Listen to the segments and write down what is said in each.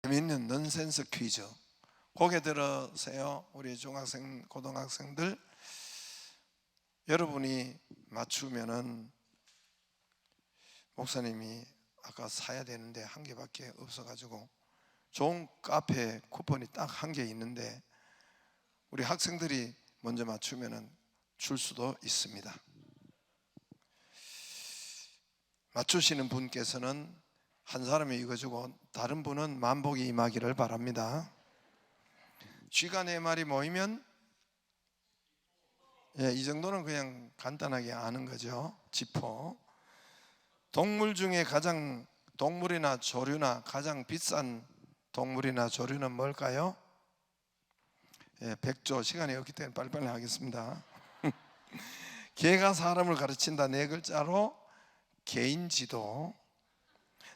재미있는 넌센스 퀴즈. 고개 들으세요. 우리 중학생, 고등학생들. 여러분이 맞추면은 목사님이 아까 사야 되는데 한 개밖에 없어가지고 좋은 카페 쿠폰이 딱 한 개 있는데 우리 학생들이 먼저 맞추면은 줄 수도 있습니다. 맞추시는 분께서는 한 사람이 이거 주고 다른 분은 만복이 임하기를 바랍니다. 쥐가 4마리 모이면 이 정도는 그냥 간단하게 아는 거죠. 지포. 동물 중에 가장 동물이나 조류나 가장 비싼 동물이나 조류는 뭘까요? 백조. 시간이 없기 때문에 빨리빨리 하겠습니다. 개가 사람을 가르친다. 4글자로 개인지도.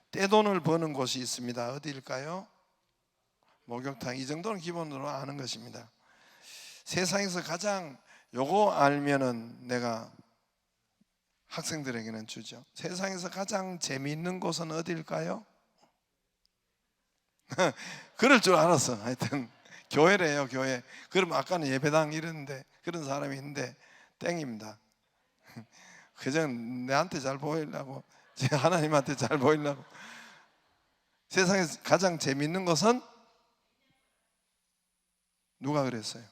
떼돈을 버는 곳이 있습니다. 어디일까요? 목욕탕. 이 정도는 기본으로 아는 것입니다. 세상에서 가장 요거 알면은 내가 학생들에게는 주죠. 세상에서 가장 재미있는 곳은 어디일까요? 그럴 줄 알았어. 하여튼 교회래요, 교회. 그럼 아까는 예배당 이랬는데 그런 사람이 있는데 땡입니다. 그저 내한테 잘 보이려고, 하나님한테 잘 보이려고. 세상에서 가장 재미있는 것은 누가 그랬어요?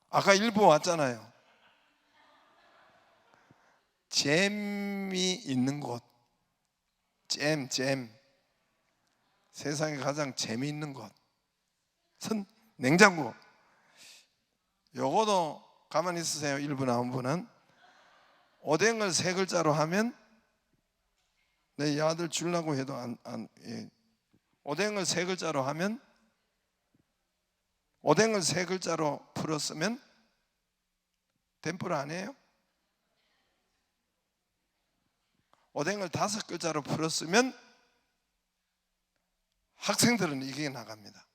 아까 일부 왔잖아요. 재미있는 곳. 잼. 세상에 가장 재미있는 곳은 냉장고. 요거도 가만히 있으세요. 일부 나온 분은 오뎅을 3글자로 하면 내 아들 주려고 해도 오뎅을 3글자로 하면, 오뎅을 3글자로 풀었으면 덴뿌라 아니에요? 오뎅을 5글자로 풀었으면 학생들은 이게 나갑니다.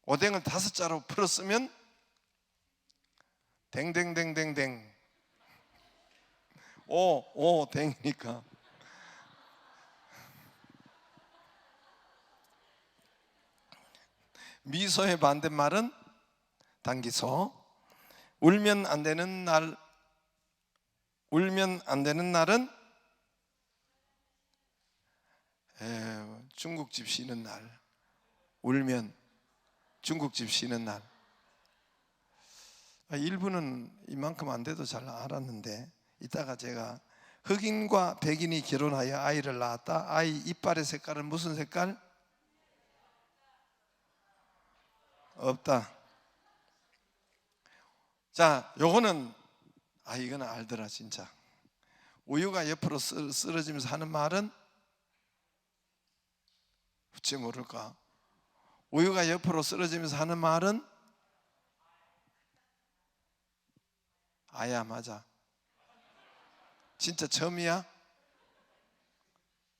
오뎅을 5자로 풀었으면 댕댕댕댕댕. 댕이니까. 미소의 반대말은 단기소. 울면 안 되는 날, 울면 안 되는 날은 중국집 쉬는 날. 울면 중국집 쉬는 날. 일부는 이만큼 안 돼도 잘 알았는데 이따가 제가 흑인과 백인이 결혼하여 아이를 낳았다. 아이 이빨의 색깔은 무슨 색깔? 없다. 자, 요거는 이거는 알더라 진짜. 우유가 옆으로 쓰러지면서 하는 말은 어찌 모를까? 우유가 옆으로 쓰러지면서 하는 말은 아야. 맞아. 진짜 처음이야?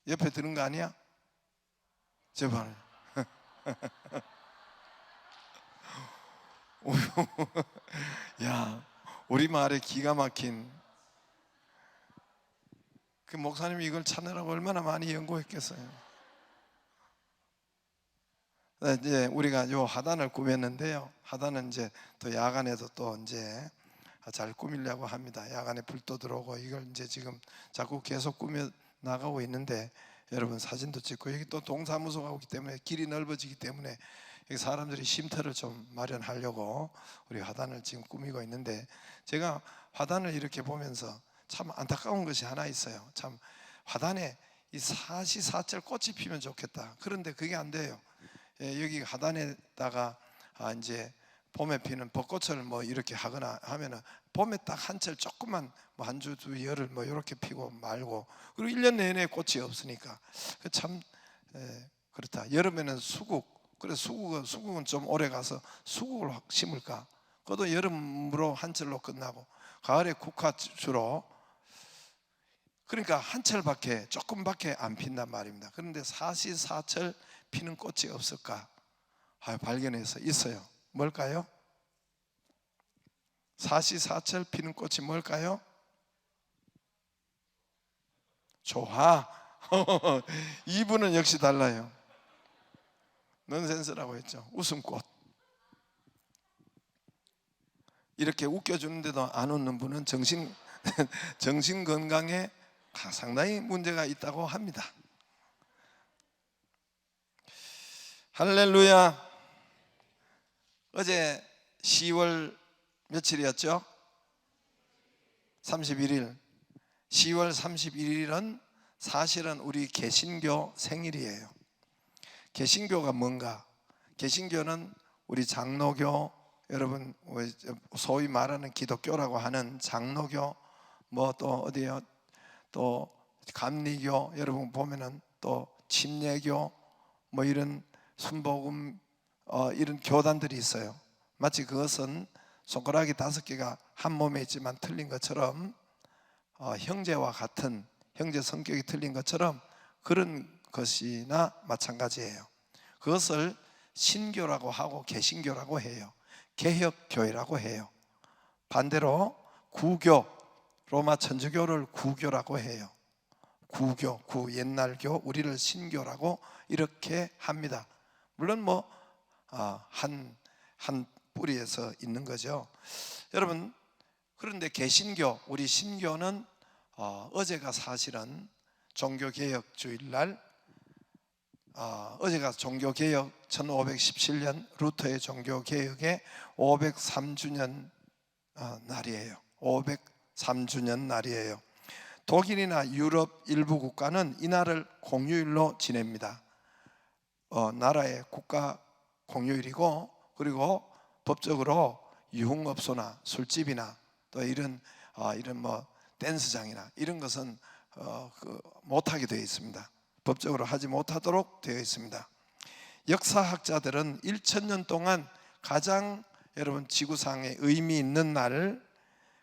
옆에 들은 거 아니야? 제발. 야, 우리말에 기가 막힌. 그 목사님이 이걸 찾느라고 얼마나 많이 연구했겠어요. 이제 우리가 요 하단을 꾸몄는데요. 하단은 이제 또 야간에도 또 이제 잘 꾸미려고 합니다. 야간에 불도 들어오고 이걸 이제 지금 자꾸 계속 꾸며 나가고 있는데 여러분 사진도 찍고 여기 또 동사무소가 오기 때문에 길이 넓어지기 때문에 여기 사람들이 쉼터를 좀 마련하려고 우리 하단을 지금 꾸미고 있는데 제가 화단을 이렇게 보면서 참 안타까운 것이 하나 있어요. 참 화단에 이 사시사철 꽃이 피면 좋겠다. 그런데 그게 안 돼요. 여기 하단에다가 이제 봄에 피는 벚꽃을 뭐 이렇게 하거나 하면은 봄에 딱 한철 조금만 뭐 한 주 두 열흘 뭐 이렇게 피고 말고, 그리고 1년 내내 꽃이 없으니까 참 그렇다. 여름에는 수국. 그래 수국은 좀 오래 가서 수국을 확 심을까? 그것도 여름으로 한철로 끝나고 가을에 국화 주로. 그러니까 한철밖에 조금밖에 안 핀단 말입니다. 그런데 사시사철 피는 꽃이 없을까? 발견해서 있어요. 뭘까요? 사시사철 피는 꽃이 뭘까요? 조화. 이분은 역시 달라요. 넌센스라고 했죠. 웃음꽃. 이렇게 웃겨주는데도 안 웃는 분은 정신 건강에 상당히 문제가 있다고 합니다. 할렐루야. 어제 10월 며칠이었죠? 31일. 10월 31일은 사실은 우리 개신교 생일이에요. 개신교가 뭔가? 개신교는 우리 장로교, 여러분 소위 말하는 기독교라고 하는 장로교, 뭐 또 어디요? 또 감리교, 여러분 보면은 또 침례교, 뭐 이런 순복음 이런 교단들이 있어요. 마치 그것은 손가락이 5개가 한 몸에 있지만 틀린 것처럼 형제와 같은, 형제 성격이 틀린 것처럼 그런 것이나 마찬가지예요. 그것을 신교라고 하고 개신교라고 해요. 개혁교회라고 해요. 반대로 구교, 로마 천주교를 구교라고 해요. 구교, 옛날교, 우리를 신교라고 이렇게 합니다. 물론 뭐 한 뿌리에서 있는 거죠. 여러분, 그런데 개신교, 우리 신교는 어제가 사실은 종교개혁 주일날, 어제가 종교개혁 1517년 루터의 종교개혁의 503주년 날이에요. 503주년 날이에요. 독일이나 유럽 일부 국가는 이날을 공휴일로 지냅니다. 나라의 국가 공휴일이고, 그리고 법적으로 유흥업소나 술집이나 또 이런 뭐 댄스장이나 이런 것은 못하게 되어 있습니다. 법적으로 하지 못하도록 되어 있습니다. 역사학자들은 1000년 동안 가장 여러분 지구상에 의미 있는 날,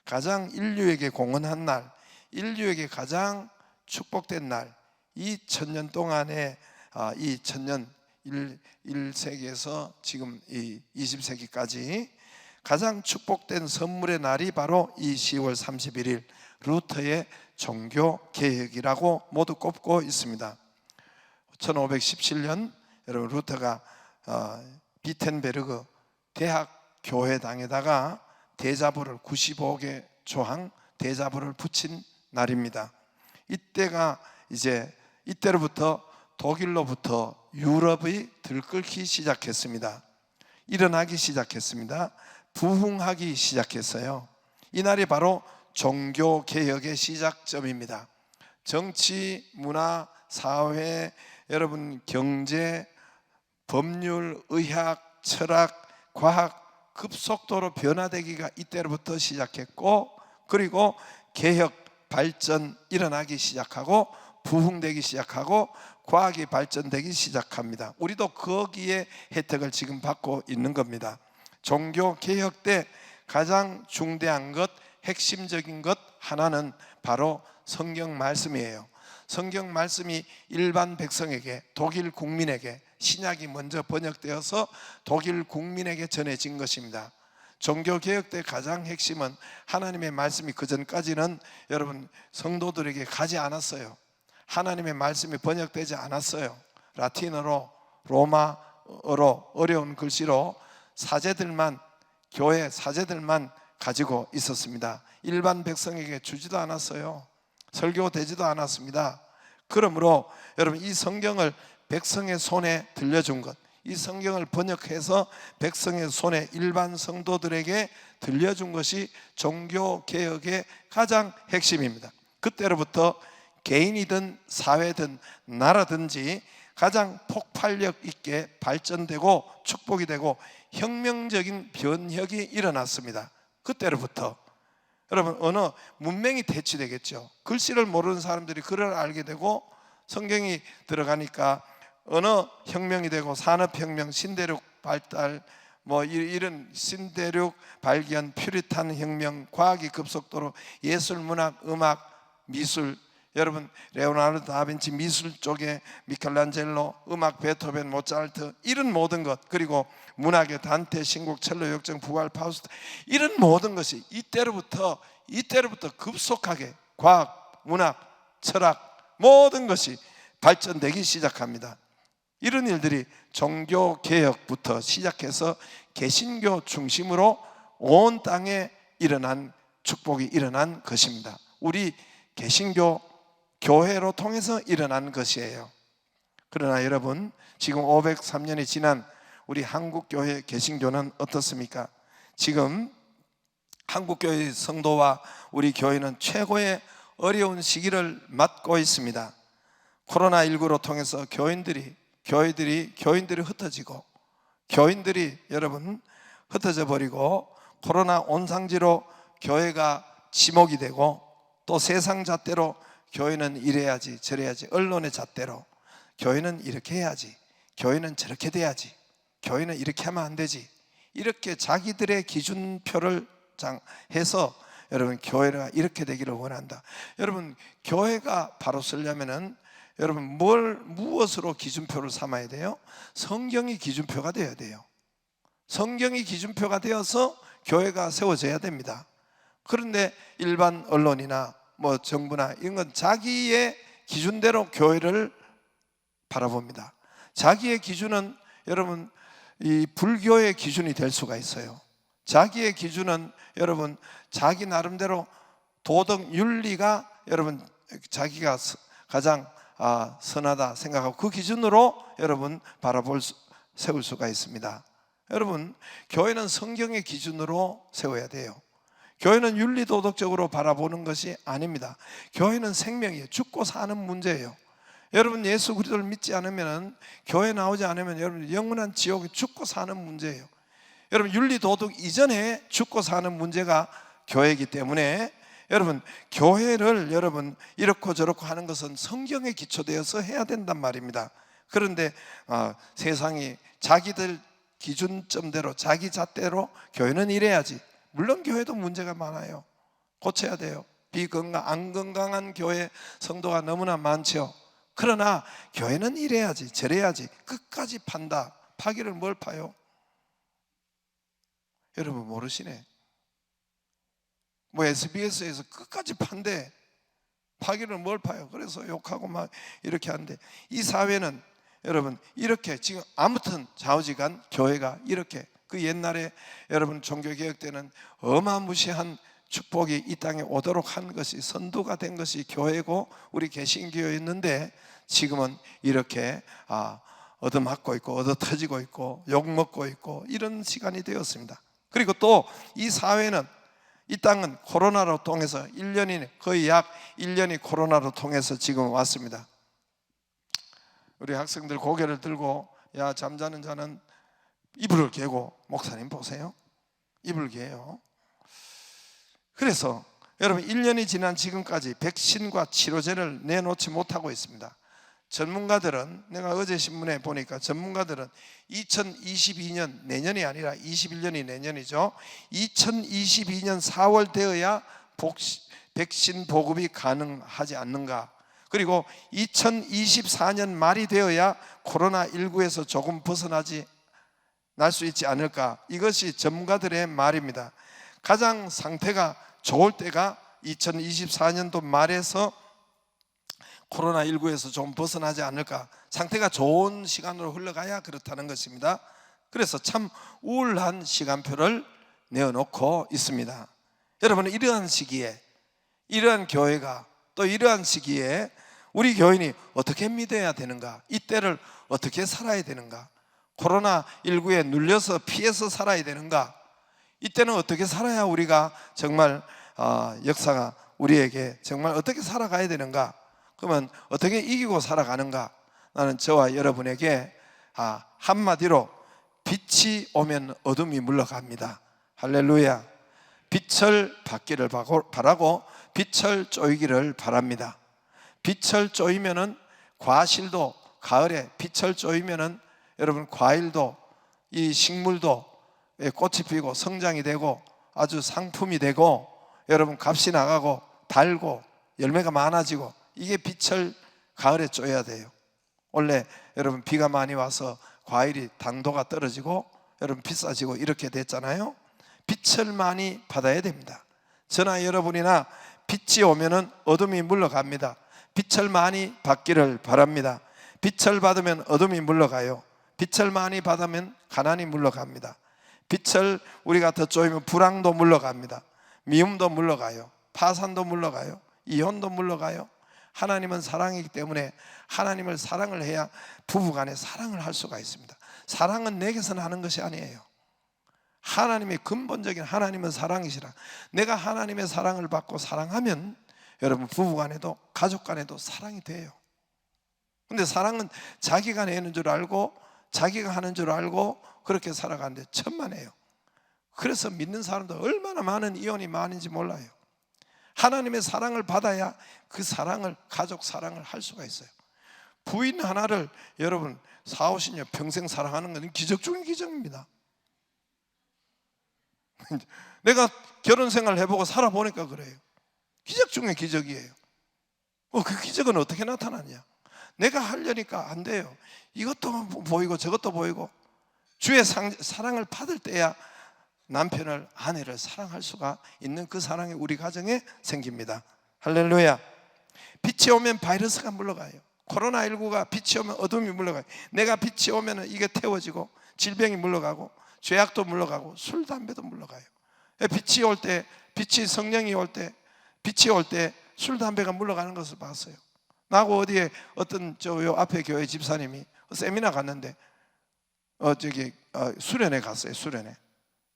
가장 인류에게 공헌한 날, 인류에게 가장 축복된 날, 이 1000년 동안에 이 1000년 1세기에서 지금 이 20세기까지 가장 축복된 선물의 날이 바로 이 10월 31일 루터의 종교개혁이라고 모두 꼽고 있습니다. 1517년 여러분 루터가 비텐베르그 대학교회당에다가 대자보를 95개 조항 대자보를 붙인 날입니다. 이때가 이제 이때로부터 독일로부터 유럽이 들끓기 시작했습니다. 일어나기 시작했습니다. 부흥하기 시작했어요. 이날이 바로 종교개혁의 시작점입니다. 정치, 문화, 사회, 여러분 경제, 법률, 의학, 철학, 과학 급속도로 변화되기가 이때로부터 시작했고, 그리고 개혁, 발전 일어나기 시작하고 부흥되기 시작하고 과학이 발전되기 시작합니다. 우리도 거기에 혜택을 지금 받고 있는 겁니다. 종교개혁 때 가장 중대한 것, 핵심적인 것 하나는 바로 성경 말씀이에요. 성경 말씀이 일반 백성에게, 독일 국민에게, 신약이 먼저 번역되어서 독일 국민에게 전해진 것입니다. 종교개혁 때 가장 핵심은 하나님의 말씀이 그전까지는 여러분 성도들에게 가지 않았어요. 하나님의 말씀이 번역되지 않았어요. 라틴어로, 로마어로, 어려운 글씨로 사제들만, 교회 사제들만 가지고 있었습니다. 일반 백성에게 주지도 않았어요. 설교되지도 않았습니다. 그러므로 여러분 이 성경을 백성의 손에 들려준 것, 이 성경을 번역해서 백성의 손에 일반 성도들에게 들려준 것이 종교개혁의 가장 핵심입니다. 그때로부터 개인이든 사회든 나라든지 가장 폭발력 있게 발전되고 축복이 되고 혁명적인 변혁이 일어났습니다. 그때로부터 여러분 어느 문명이 대치되겠죠. 글씨를 모르는 사람들이 글을 알게 되고 성경이 들어가니까 어느 혁명이 되고 산업혁명, 신대륙 발달, 뭐 이런 신대륙 발견, 퓨리탄 혁명, 과학이 급속도로 예술, 문학, 음악, 미술, 여러분 레오나르도 다빈치 미술 쪽에 미켈란젤로, 음악 베토벤, 모차르트, 이런 모든 것, 그리고 문학의 단테, 신곡, 첼로, 역정, 부활, 파우스트, 이런 모든 것이 이때로부터 급속하게 과학, 문학, 철학 모든 것이 발전되기 시작합니다. 이런 일들이 종교개혁부터 시작해서 개신교 중심으로 온 땅에 일어난 축복이 일어난 것입니다. 우리 개신교 교회로 통해서 일어난 것이에요. 그러나 여러분, 지금 503년이 지난 우리 한국교회 개신교는 어떻습니까? 지금 한국교회 성도와 우리 교회는 최고의 어려운 시기를 맞고 있습니다. 코로나19로 통해서 교인들이 흩어지고, 교인들이 여러분 흩어져 버리고, 코로나 온상지로 교회가 지목이 되고, 또 세상 잣대로 교회는 이래야지 저래야지, 언론의 잣대로 교회는 이렇게 해야지, 교회는 저렇게 돼야지, 교회는 이렇게 하면 안 되지, 이렇게 자기들의 기준표를 해서 여러분 교회가 이렇게 되기를 원한다. 여러분, 교회가 바로 쓰려면은 여러분 무엇으로 기준표를 삼아야 돼요? 성경이 기준표가 되어야 돼요. 성경이 기준표가 되어서 교회가 세워져야 됩니다. 그런데 일반 언론이나 정부나 이런 건 자기의 기준대로 교회를 바라봅니다. 자기의 기준은 여러분 이 불교의 기준이 될 수가 있어요. 자기의 기준은 여러분 자기 나름대로 도덕 윤리가 여러분 자기가 가장 선하다 생각하고 그 기준으로 여러분 세울 수가 있습니다. 여러분, 교회는 성경의 기준으로 세워야 돼요. 교회는 윤리도덕적으로 바라보는 것이 아닙니다. 교회는 생명이에요. 죽고 사는 문제예요. 여러분, 예수 그리스도를 믿지 않으면, 교회 나오지 않으면 여러분 영원한 지옥에 죽고 사는 문제예요. 여러분, 윤리도덕 이전에 죽고 사는 문제가 교회이기 때문에 여러분, 교회를 여러분 이렇고 저렇고 하는 것은 성경에 기초되어서 해야 된단 말입니다. 그런데 세상이 자기들 기준점대로 자기 잣대로 교회는 이래야지. 물론 교회도 문제가 많아요. 고쳐야 돼요. 안 건강한 교회 성도가 너무나 많죠. 그러나 교회는 이래야지 저래야지 끝까지 판다. 파기를 뭘 파요? 여러분 모르시네. SBS에서 끝까지 판대. 파기를 뭘 파요? 그래서 욕하고 막 이렇게 하는데, 이 사회는 여러분 이렇게 지금 아무튼 좌우지간 교회가 이렇게 그 옛날에 여러분 종교개혁 때는 어마무시한 축복이 이 땅에 오도록 한 것이 선두가 된 것이 교회고 우리 개신교였는데, 지금은 이렇게 얻어맞고 있고 얻어터지고 있고 욕먹고 있고 이런 시간이 되었습니다. 그리고 또 이 사회는, 이 땅은 코로나로 통해서 1년이 거의 약 1년이 코로나로 통해서 지금 왔습니다. 우리 학생들 고개를 들고 잠자는 자는 이불을 개고, 목사님 보세요, 이불 개요. 그래서 여러분 1년이 지난 지금까지 백신과 치료제를 내놓지 못하고 있습니다. 전문가들은, 내가 어제 신문에 보니까 전문가들은 2022년, 내년이 아니라 21년이 내년이죠. 2022년 4월 되어야 백신 보급이 가능하지 않는가. 그리고 2024년 말이 되어야 코로나19에서 조금 날 수 있지 않을까. 이것이 전문가들의 말입니다. 가장 상태가 좋을 때가 2024년도 말에서 코로나19에서 좀 벗어나지 않을까. 상태가 좋은 시간으로 흘러가야 그렇다는 것입니다. 그래서 참 우울한 시간표를 내어놓고 있습니다. 여러분, 이러한 시기에, 이러한 교회가 또 이러한 시기에 우리 교인이 어떻게 믿어야 되는가, 이때를 어떻게 살아야 되는가, 코로나19에 눌려서 피해서 살아야 되는가, 이때는 어떻게 살아야 우리가 정말 역사가 우리에게 정말 어떻게 살아가야 되는가, 그러면 어떻게 이기고 살아가는가. 나는 저와 여러분에게 한마디로 빛이 오면 어둠이 물러갑니다. 할렐루야. 빛을 받기를 바라고 빛을 쪼이기를 바랍니다. 빛을 쪼이면은 과실도, 가을에 빛을 쪼이면은 여러분 과일도, 이 식물도 꽃이 피고 성장이 되고 아주 상품이 되고 여러분 값이 나가고 달고 열매가 많아지고, 이게 빛을 가을에 쪼여야 돼요. 원래 여러분 비가 많이 와서 과일이 당도가 떨어지고 여러분 비싸지고 이렇게 됐잖아요. 빛을 많이 받아야 됩니다. 저나 여러분이나 빛이 오면은 어둠이 물러갑니다. 빛을 많이 받기를 바랍니다. 빛을 받으면 어둠이 물러가요. 빛을 많이 받으면 가난이 물러갑니다. 빛을 우리가 더 쪼이면 불황도 물러갑니다. 미움도 물러가요. 파산도 물러가요. 이혼도 물러가요. 하나님은 사랑이기 때문에 하나님을 사랑을 해야 부부간에 사랑을 할 수가 있습니다. 사랑은 내게서 하는 것이 아니에요. 하나님의 근본적인, 하나님은 사랑이시라. 내가 하나님의 사랑을 받고 사랑하면 여러분 부부간에도 가족간에도 사랑이 돼요. 근데 사랑은 자기가 내는 줄 알고 자기가 하는 줄 알고 그렇게 살아가는데 천만에요. 그래서 믿는 사람도 얼마나 많은 이혼이 많은지 몰라요. 하나님의 사랑을 받아야 그 사랑을, 가족 사랑을 할 수가 있어요. 부인 하나를 여러분 4, 50년 평생 사랑하는 것은 기적 중의 기적입니다. 내가 결혼 생활 해보고 살아보니까 그래요. 기적 중의 기적이에요. 그 기적은 어떻게 나타나냐? 내가 하려니까 안 돼요. 이것도 보이고 저것도 보이고. 주의 사랑을 받을 때야 남편을, 아내를 사랑할 수가 있는 그 사랑이 우리 가정에 생깁니다. 할렐루야. 빛이 오면 바이러스가 물러가요. 코로나19가 빛이 오면 어둠이 물러가요. 내가 빛이 오면 이게 태워지고 질병이 물러가고 죄악도 물러가고 술, 담배도 물러가요. 빛이 올 때, 빛이 성령이 올 때, 빛이 올 때 술, 담배가 물러가는 것을 봤어요. 나하고 어디에 어떤 요 앞에 교회 집사님이 세미나 갔는데 수련회 갔어요. 수련회.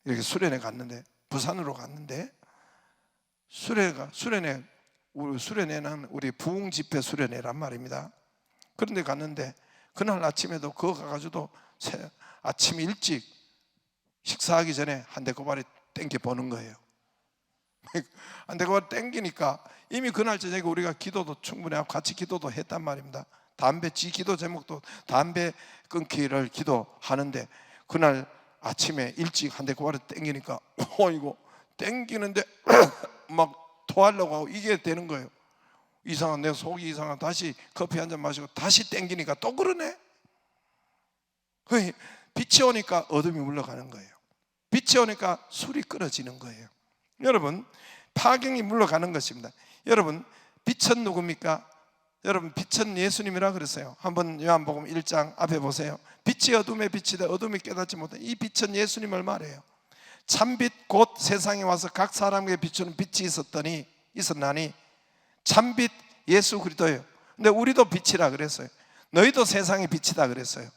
이렇게 수련회 갔는데, 부산으로 갔는데, 수련회는 우리 부흥 집회 수련회란 말입니다. 그런데 갔는데 그날 아침에도 그거 가가지고도 아침 일찍 식사하기 전에 한 대 고발이 땡겨 보는 거예요. 한 대 고발이 땡기니까 이미 그날 저녁에 우리가 기도도 충분히 하고 같이 기도도 했단 말입니다. 기도 제목도 담배 끊기를 기도하는데, 그날 아침에 일찍 한 대 고발이 땡기니까 이거 땡기는데 막 토하려고 하고 이게 되는 거예요. 이상한, 내 속이 이상한. 다시 커피 한 잔 마시고 다시 땡기니까 또 그러네. 빛이 오니까 어둠이 물러가는 거예요. 빛이 오니까 술이 끊어지는 거예요. 여러분, 파경이 물러가는 것입니다. 여러분, 빛은 누굽니까? 여러분, 빛은 예수님이라 그랬어요. 한번 요한복음 1장 앞에 보세요. 빛이 어둠에 비치되 어둠이 깨닫지 못한 이 빛은 예수님을 말해요. 참빛 곧 세상에 와서 각 사람에게 비추는 빛이 있었나니 참빛 예수 그리스도예요. 근데 우리도 빛이라 그랬어요. 너희도 세상의 빛이다 그랬어요.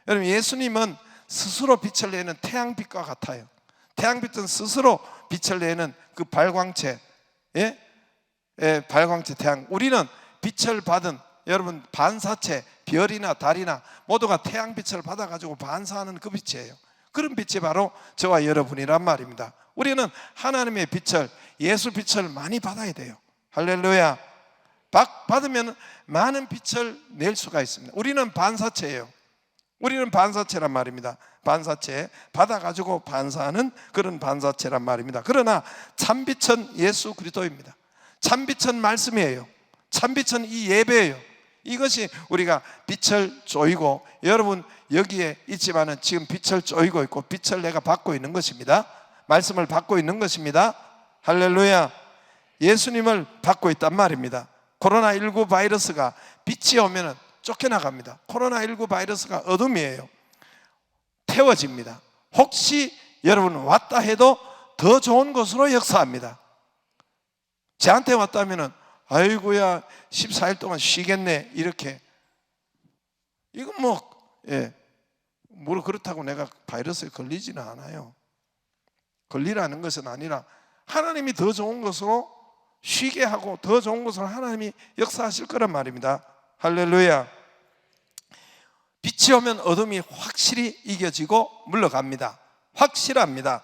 여러분, 예수님은 스스로 빛을 내는 태양빛과 같아요. 태양빛은 스스로 빛을 내는 그 발광체, 발광체 태양. 우리는 빛을 받은, 여러분, 반사체, 별이나 달이나 모두가 태양빛을 받아가지고 반사하는 그 빛이에요. 그런 빛이 바로 저와 여러분이란 말입니다. 우리는 하나님의 빛을, 예수 빛을 많이 받아야 돼요. 할렐루야. 받으면 많은 빛을 낼 수가 있습니다. 우리는 반사체예요. 우리는 반사체란 말입니다. 반사체, 받아가지고 반사하는 그런 반사체란 말입니다. 그러나 참빛은 예수 그리스도입니다. 참빛은 말씀이에요. 참빛은 이 예배예요. 이것이 우리가 빛을 쪼이고, 여러분 여기에 있지만은 지금 빛을 쪼이고 있고 빛을 내가 받고 있는 것입니다. 말씀을 받고 있는 것입니다. 할렐루야. 예수님을 받고 있단 말입니다. 코로나19 바이러스가 빛이 오면은 쫓겨나갑니다. 코로나19 바이러스가 어둠이에요. 태워집니다. 혹시 여러분 왔다 해도 더 좋은 곳으로 역사합니다. 저한테 왔다면은 아이고야 14일 동안 쉬겠네 이렇게. 이건 뭐 그렇다고 내가 바이러스에 걸리지는 않아요. 걸리라는 것은 아니라 하나님이 더 좋은 것으로 쉬게 하고 더 좋은 것으로 하나님이 역사하실 거란 말입니다. 할렐루야. 빛이 오면 어둠이 확실히 이겨지고 물러갑니다. 확실합니다.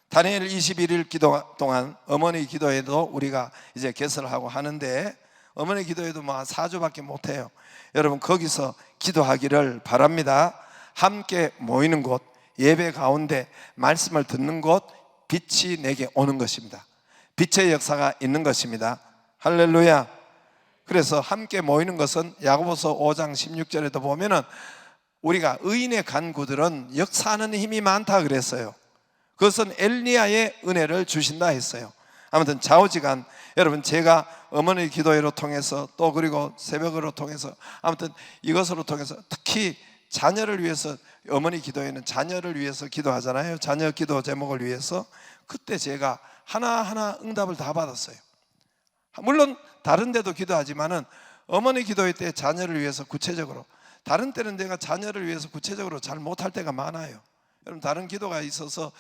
다니엘 21일 기도 동안 어머니 기도에도 우리가 이제 개설하고 하는데, 어머니 기도에도 뭐 4주밖에 못해요. 여러분 거기서 기도하기를 바랍니다. 함께 모이는 곳, 예배 가운데 말씀을 듣는 곳, 빛이 내게 오는 것입니다. 빛의 역사가 있는 것입니다. 할렐루야. 그래서 함께 모이는 것은 야고보서 5장 16절에도 보면은 우리가 의인의 간구들은 역사하는 힘이 많다 그랬어요. 그것은 엘리야의 은혜를 주신다 했어요. 아무튼 좌우지간 여러분, 제가 어머니 기도회로 통해서 또 그리고 새벽으로 통해서 아무튼 이것으로 통해서 특히 자녀를 위해서, 어머니 기도회는 자녀를 위해서 기도하잖아요. 자녀 기도 제목을 위해서 그때 제가 하나하나 응답을 다 받았어요. 물론 다른 데도 기도하지만은 어머니 기도회 때 자녀를 위해서 구체적으로, 다른 때는 내가 자녀를 위해서 구체적으로 잘 못할 때가 많아요. 여러분, 다른 기도가 있어서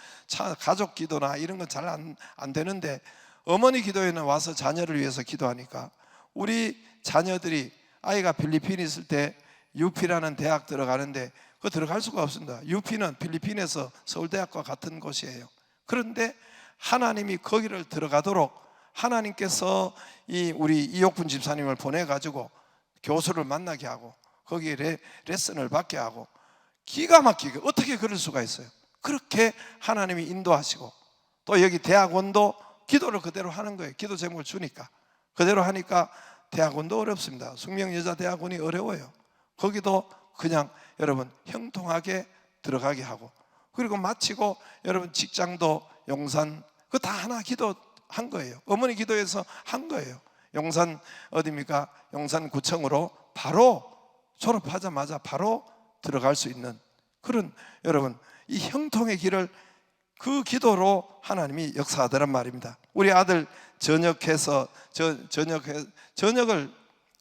가족 기도나 이런 건 잘 안 되는데 어머니 기도회는 와서 자녀를 위해서 기도하니까 우리 자녀들이, 아이가 필리핀에 있을 때 UP라는 대학 들어가는데 그거 들어갈 수가 없습니다. UP는 필리핀에서 서울대학과 같은 곳이에요. 그런데 하나님이 거기를 들어가도록 하나님께서 우리 이옥분 집사님을 보내가지고 교수를 만나게 하고 거기에 레슨을 받게 하고, 기가 막히게 어떻게 그럴 수가 있어요. 그렇게 하나님이 인도하시고, 또 여기 대학원도 기도를 그대로 하는 거예요. 기도 제목을 주니까 그대로 하니까 대학원도 어렵습니다. 숙명여자대학원이 어려워요. 거기도 그냥 여러분 형통하게 들어가게 하고, 그리고 마치고 여러분 직장도 용산, 그거 다 하나 기도한 거예요. 어머니 기도에서 한 거예요. 용산 어디입니까? 용산구청으로 바로 졸업하자마자 바로 들어갈 수 있는 그런, 여러분 이 형통의 길을 그 기도로 하나님이 역사하더란 말입니다. 우리 아들 전역을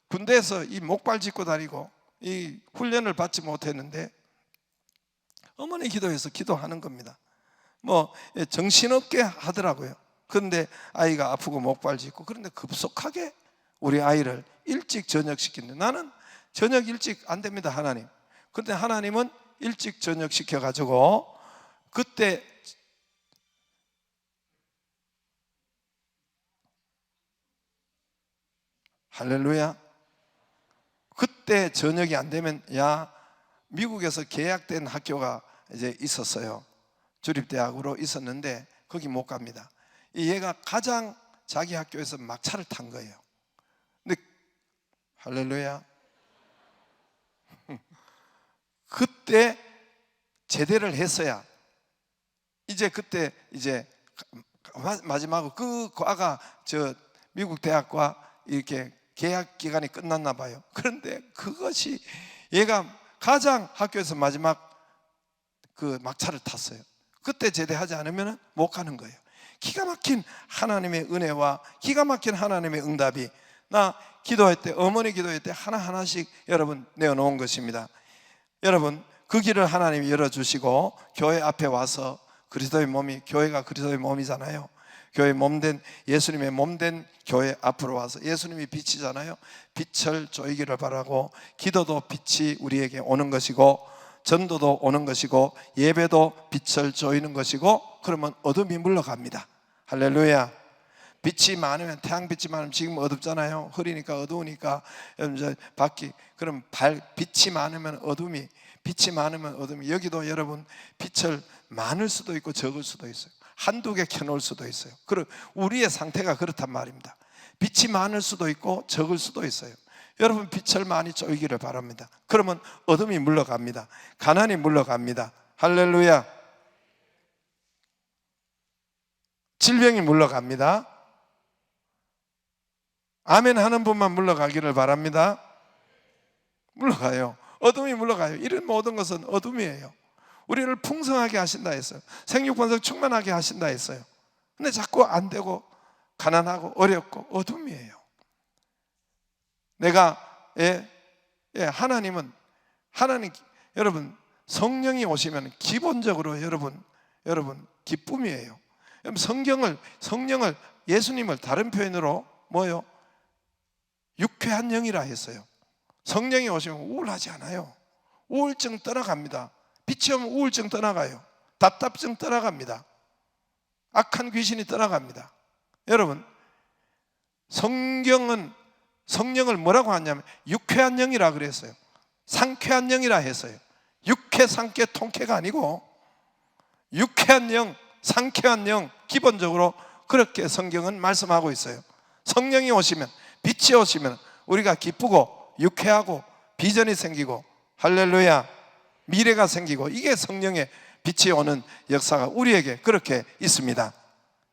군대에서 이 목발 짚고 다니고 이 훈련을 받지 못했는데 어머니 기도에서 기도하는 겁니다. 뭐 정신없게 하더라고요. 그런데 아이가 아프고 목발 짚고, 그런데 급속하게 우리 아이를 일찍 전역시키는데, 나는 저녁 일찍 안 됩니다, 하나님. 그런데 하나님은 일찍 전역시켜가지고 그때 할렐루야, 그때 저녁이 안 되면, 미국에서 계약된 학교가 이제 있었어요. 주립대학으로 있었는데 거기 못 갑니다. 얘가 가장 자기 학교에서 막차를 탄 거예요. 근데 할렐루야, 그때 제대를 했어야 이제 그때 이제 마지막으로 그 과가 저 미국 대학과 이렇게 계약 기간이 끝났나 봐요. 그런데 그것이 얘가 가장 학교에서 마지막 그 막차를 탔어요. 그때 제대하지 않으면 못 가는 거예요. 기가 막힌 하나님의 은혜와 기가 막힌 하나님의 응답이, 나 기도할 때, 어머니 기도할 때 하나하나씩 여러분 내어놓은 것입니다. 여러분, 그 길을 하나님이 열어주시고 교회 앞에 와서, 그리스도의 몸이, 교회가 그리스도의 몸이잖아요. 교회 몸된, 예수님의 몸된 교회 앞으로 와서, 예수님이 빛이잖아요. 빛을 조이기를 바라고, 기도도 빛이 우리에게 오는 것이고, 전도도 오는 것이고, 예배도 빛을 조이는 것이고, 그러면 어둠이 물러갑니다. 할렐루야. 빛이 많으면, 태양빛이 많으면 지금 어둡잖아요. 흐리니까 어두우니까 이제 밖이, 그럼 빛이 많으면 어둠이, 빛이 많으면 어둠이. 여기도 여러분 빛을 많을 수도 있고 적을 수도 있어요. 한두 개 켜놓을 수도 있어요. 그리고 우리의 상태가 그렇단 말입니다. 빛이 많을 수도 있고 적을 수도 있어요. 여러분 빛을 많이 쪼이기를 바랍니다. 그러면 어둠이 물러갑니다. 가난이 물러갑니다. 할렐루야. 질병이 물러갑니다. 아멘 하는 분만 물러가기를 바랍니다. 물러가요. 어둠이 물러가요. 이런 모든 것은 어둠이에요. 우리를 풍성하게 하신다 했어요. 생육번성 충만하게 하신다 했어요. 근데 자꾸 안 되고 가난하고 어렵고 어둠이에요. 내가 하나님은, 여러분 성령이 오시면 기본적으로 여러분 기쁨이에요. 성령을 예수님을 다른 표현으로 뭐요? 유쾌한 영이라 했어요. 성령이 오시면 우울하지 않아요. 우울증 떠나갑니다. 빛이 오면 우울증 떠나가요. 답답증 떠나갑니다. 악한 귀신이 떠나갑니다. 여러분, 성령을 뭐라고 하냐면 유쾌한 영이라 그랬어요. 상쾌한 영이라 했어요. 유쾌, 상쾌, 통쾌가 아니고 유쾌한 영, 상쾌한 영, 기본적으로 그렇게 성경은 말씀하고 있어요. 성령이 오시면, 빛이 오시면 우리가 기쁘고 유쾌하고 비전이 생기고, 할렐루야, 미래가 생기고, 이게 성령의 빛이 오는 역사가 우리에게 그렇게 있습니다.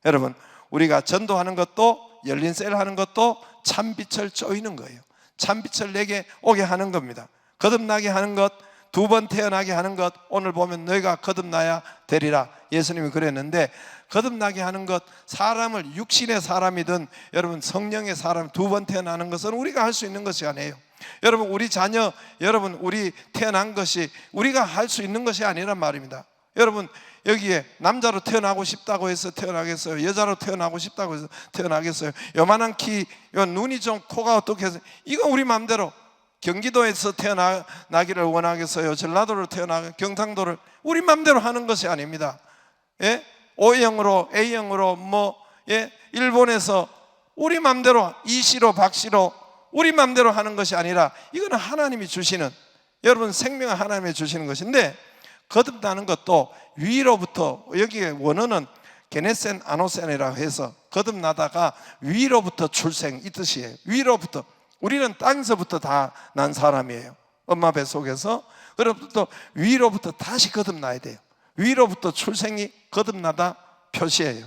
여러분, 우리가 전도하는 것도 열린 셀 하는 것도 참빛을 쪼이는 거예요. 참빛을 내게 오게 하는 겁니다. 거듭나게 하는 것, 두 번 태어나게 하는 것, 오늘 보면 너희가 거듭나야 되리라 예수님이 그랬는데, 거듭나게 하는 것, 사람을 육신의 사람이든 여러분 성령의 사람 두 번 태어나는 것은 우리가 할 수 있는 것이 아니에요. 여러분 우리 자녀, 여러분 우리 태어난 것이 우리가 할 수 있는 것이 아니란 말입니다. 여러분 여기에 남자로 태어나고 싶다고 해서 태어나겠어요? 여자로 태어나고 싶다고 해서 태어나겠어요? 요만한 키, 요 눈이 좀, 코가 어떻게 해서, 이거 우리 마음대로. 경기도에서 태어나기를 원하겠어요? 전라도로 태어나, 경상도를, 우리 마음대로 하는 것이 아닙니다. 예? O형으로, A형으로, 예? 일본에서 우리 마음대로 이씨로 박씨로 우리 마음대로 하는 것이 아니라, 이거는 하나님이 주시는, 여러분 생명을 하나님이 주시는 것인데, 거듭나는 것도 위로부터, 여기에 원어는 게네센 아노센이라고 해서 거듭나다가 위로부터 출생, 이 뜻이에요. 위로부터. 우리는 땅에서부터 다 난 사람이에요. 엄마 뱃속에서. 그로부터 위로부터 다시 거듭나야 돼요. 위로부터 출생이 거듭나다 표시예요.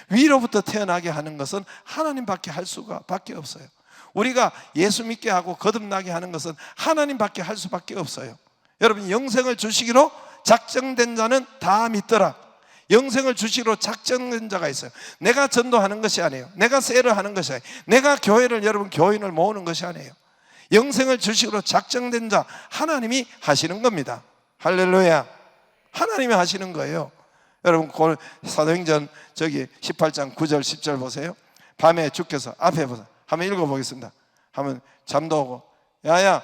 위로부터 태어나게 하는 것은 하나님밖에 할 수가 밖에 없어요. 우리가 예수 믿게 하고 거듭나게 하는 것은 하나님밖에 할 수밖에 없어요. 여러분 영생을 주시기로 작정된 자는 다 믿더라. 영생을 주시기로 작정된 자가 있어요. 내가 전도하는 것이 아니에요. 내가 셀을 하는 것이 아니에요. 내가 교회를, 여러분 교인을 모으는 것이 아니에요. 영생을 주시기로 작정된 자, 하나님이 하시는 겁니다. 할렐루야. 하나님이 하시는 거예요. 여러분 사도행전 저기 18장 9절 10절 보세요. 밤에 주께서, 앞에 보세요. 한번 읽어보겠습니다. 한번 잠도 오고, 야야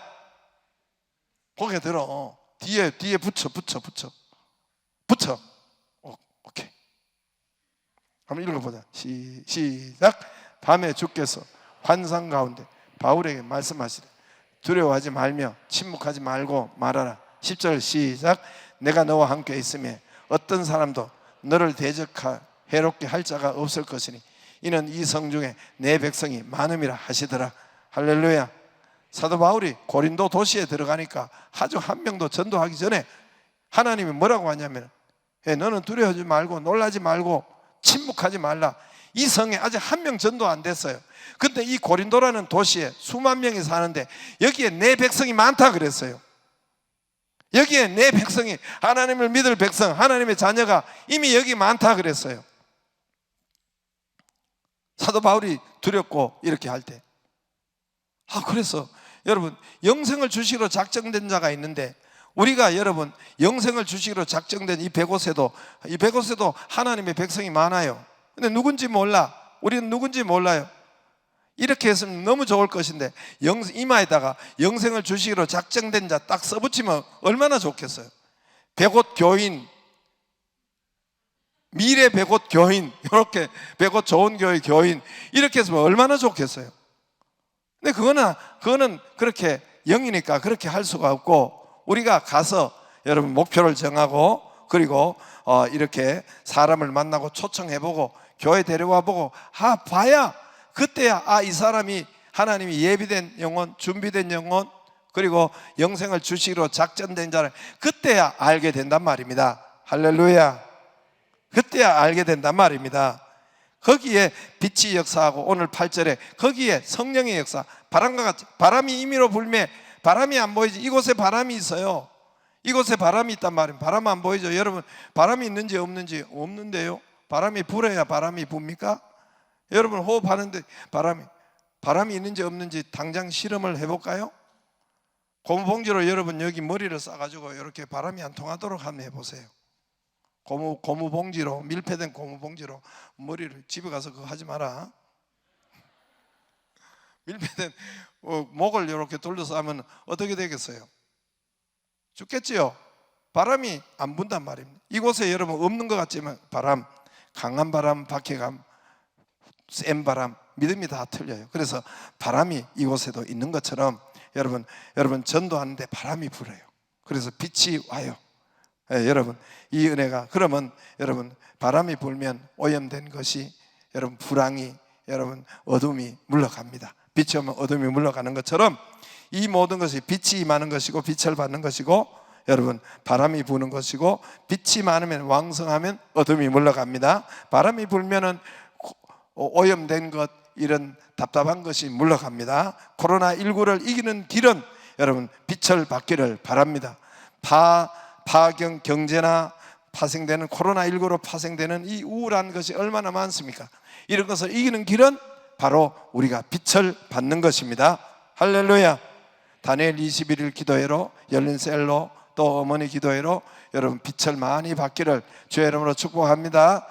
고개 들어. 뒤에 붙여. 오케이. 한번 읽어보자. 시작. 밤에 주께서 환상 가운데 바울에게 말씀하시되 두려워하지 말며 침묵하지 말고 말하라. 10절 시작. 내가 너와 함께 있으며 어떤 사람도 너를 대적하 해롭게 할 자가 없을 것이니 이는 이 성 중에 내 백성이 많음이라 하시더라. 할렐루야. 사도 바울이 고린도 도시에 들어가니까 아주 한 명도 전도하기 전에 하나님이 뭐라고 하냐면, 너는 두려워하지 말고 놀라지 말고 침묵하지 말라. 이 성에 아직 한 명 전도 안 됐어요. 근데 이 고린도라는 도시에 수만 명이 사는데 여기에 내 백성이 많다 그랬어요. 여기에 내 백성이, 하나님을 믿을 백성, 하나님의 자녀가 이미 여기 많다 그랬어요. 사도 바울이 두렵고 이렇게 할 때, 그래서 여러분 영생을 주시기로 작정된 자가 있는데, 우리가 여러분 영생을 주시기로 작정된 이 백옷에도 하나님의 백성이 많아요. 근데 누군지 몰라. 우리는 누군지 몰라요. 이렇게 했으면 너무 좋을 것인데, 이마에다가 영생을 주시기로 작정된 자 딱 써붙이면 얼마나 좋겠어요. 백옷 교인, 미래 백옷 교인, 이렇게 백옷 좋은 교회 교인, 이렇게 했으면 얼마나 좋겠어요. 근데 그거는 그렇게 영이니까 그렇게 할 수가 없고, 우리가 가서 여러분 목표를 정하고, 그리고 이렇게 사람을 만나고 초청해보고 교회 데려와보고 봐야 그때야 이 사람이 하나님이 예비된 영혼, 준비된 영혼, 그리고 영생을 주시기로 작정된 자를 그때야 알게 된단 말입니다. 할렐루야. 그때야 알게 된단 말입니다. 거기에 빛이 역사하고, 오늘 8절에 거기에 성령의 역사, 바람과 같이, 바람이 임의로 불매, 바람이 안 보이지. 이곳에 바람이 있어요. 이곳에 바람이 있단 말입니다. 바람 안 보이죠? 여러분 바람이 있는지 없는지? 없는데요. 바람이 불어야 바람이 붑니까? 여러분 호흡하는데 바람이 있는지 없는지 당장 실험을 해볼까요? 고무봉지로 여러분 여기 머리를 싸가지고 이렇게 바람이 안 통하도록 한번 해보세요. 고무봉지로, 밀폐된 고무봉지로 머리를, 집에 가서 그거 하지 마라. 밀폐된 목을 이렇게 돌려서 하면 어떻게 되겠어요? 죽겠지요? 바람이 안 분단 말입니다. 이곳에 여러분 없는 것 같지만 바람, 강한 바람, 박해감, 센 바람, 믿음이 다 틀려요. 그래서 바람이 이곳에도 있는 것처럼 여러분 전도하는데 바람이 불어요. 그래서 빛이 와요. 여러분 이 은혜가, 그러면 여러분 바람이 불면 오염된 것이, 여러분 불황이, 여러분 어둠이 물러갑니다. 빛이 오면 어둠이 물러가는 것처럼 이 모든 것이 빛이 임하는 것이고 빛을 받는 것이고, 여러분 바람이 부는 것이고, 빛이 많으면 왕성하면 어둠이 물러갑니다. 바람이 불면은 오염된 것, 이런 답답한 것이 물러갑니다. 코로나19를 이기는 길은 여러분 빛을 받기를 바랍니다. 파경 경제나 파생되는 코로나19로 파생되는 이 우울한 것이 얼마나 많습니까? 이런 것을 이기는 길은 바로 우리가 빛을 받는 것입니다. 할렐루야. 다니엘 21일 기도회로, 열린 셀로, 또 어머니 기도회로 여러분 빛을 많이 받기를 주의 이름으로 축복합니다.